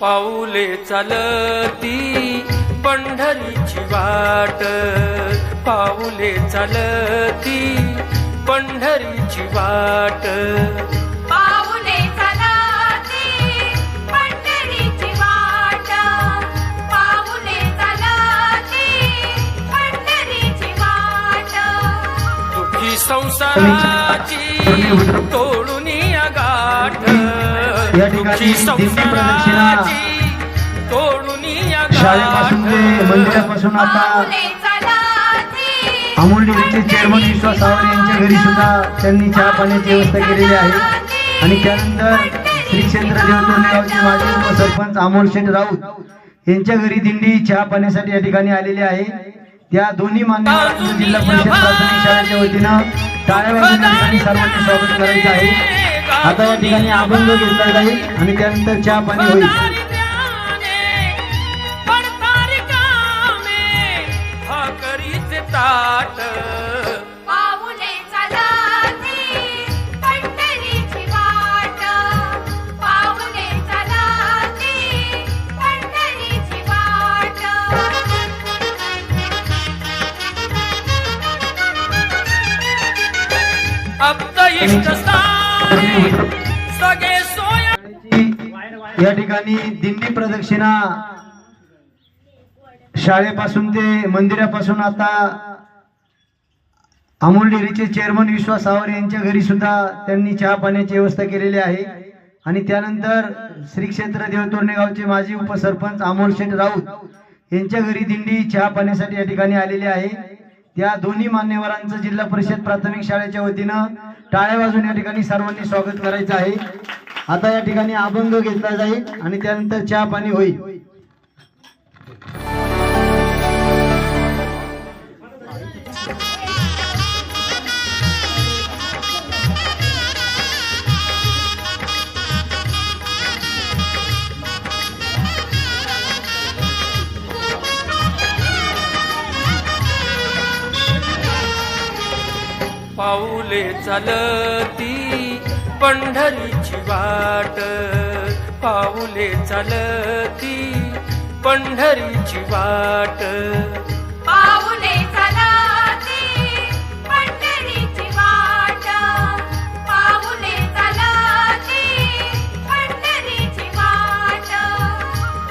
पाऊले चालती पंढरीची वाट, पाऊले चालती पंढरीची वाट, पाऊले चालती पंढरीची वाट, पाऊले चालती पंढरीची वाट, दुःखी संसाराची तोडून गाठ, या ठिकाणी दिंडी प्रदक्षिणा तोडून शाळेपासून ते मंदिरापासून आता अमोल डेअरीचे चेअरमन विश्वास सावर यांच्या घरी सुद्धा त्यांनी चहा पाण्याची व्यवस्था केलेली आहे। आणि त्यानंतर श्री क्षेत्र देवतोरणे गावचे माजी उपसरपंच अमोल शेठ राऊत यांच्या घरी दिंडी चहा पाण्यासाठी या ठिकाणी आलेली आहे। त्या दोन्ही मान्यवरांचं जिल्हा परिषद प्राथमिक शाळेच्या वतीनं टाळ्या वाजवून या ठिकाणी सर्वांचे स्वागत करायचे आहे। आता या ठिकाणी अभंग घेतला जाईल आणि त्यानंतर चहा पाणी होईल। ताट, पाऊले चालती पंढरीची वाट, पाऊले चालती पंढरीची वाट, अब्द इष्ट स्थानी सगळे सोया। या ठिकाणी दिंडी प्रदक्षिणा शाळेपासून ते मंदिरापासून आता अमोल डेअरीचे चेअरमन विश्वास सावर यांच्या घरी सुद्धा त्यांनी चहा पाण्याची व्यवस्था केलेली आहे। आणि त्यानंतर श्री क्षेत्र देवतोरणे गावचे माजी उपसरपंच अमोल शेठ राऊत यांच्या घरी दिंडी चहा पाण्यासाठी या ठिकाणी आलेली आहे। त्या दोन्ही मान्यवरांचं जिल्हा परिषद प्राथमिक शाळेच्या वतीनं टाळ्या वाजवून या ठिकाणी सर्वांनी स्वागत करायचं आहे। आता या ठिकाणी अभंग घेतला जाईल आणि त्यानंतर चहा पाणी होईल। पाऊले चालती पंढरीची वाट, पाऊले चालती पंढरीची वाट, पाऊले चालती पंढरीची वाट, पाऊले चालती पंढरीची वाट,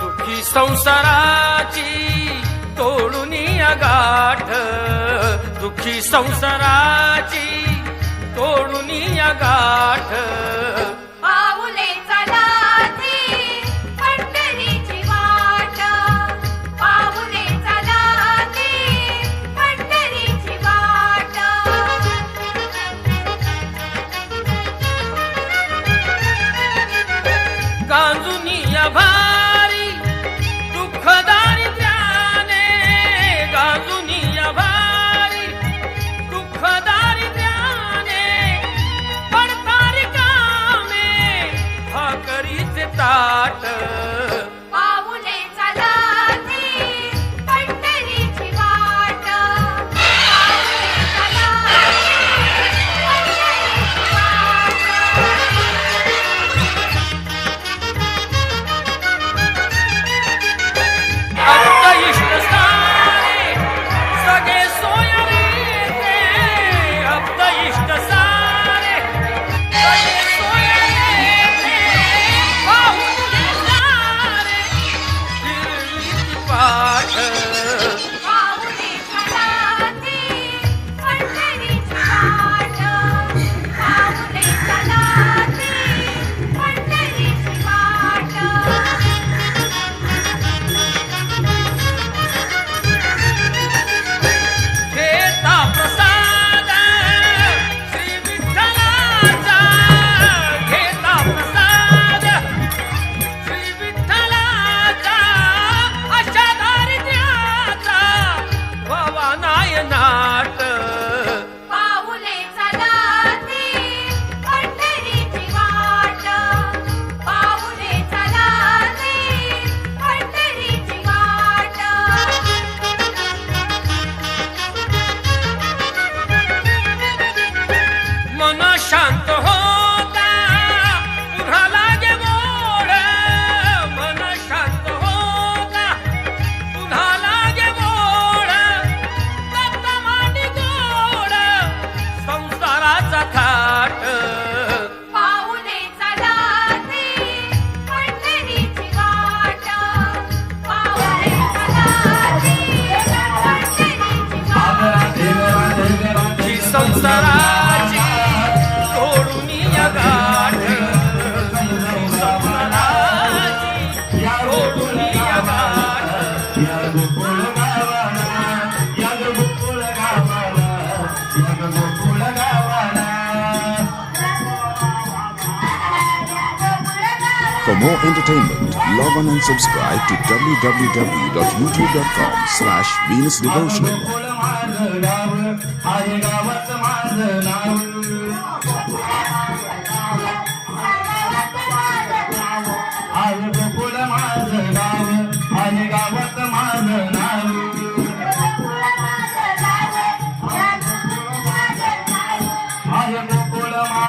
दुःखी संसाराची तोडून गाठ, दुःखी संसाराची तोडून गाठ, पाऊले चालती पंढरीची वाट, पाऊले चालती पंढरीची वाट, गांजुनी भारी दुःखदारी त्याने, गांजुनी भारी दुःखदारी त्याने, पडतारी more entertainment, log on and subscribe to www.youtube.com/VenusDevotional. Gokul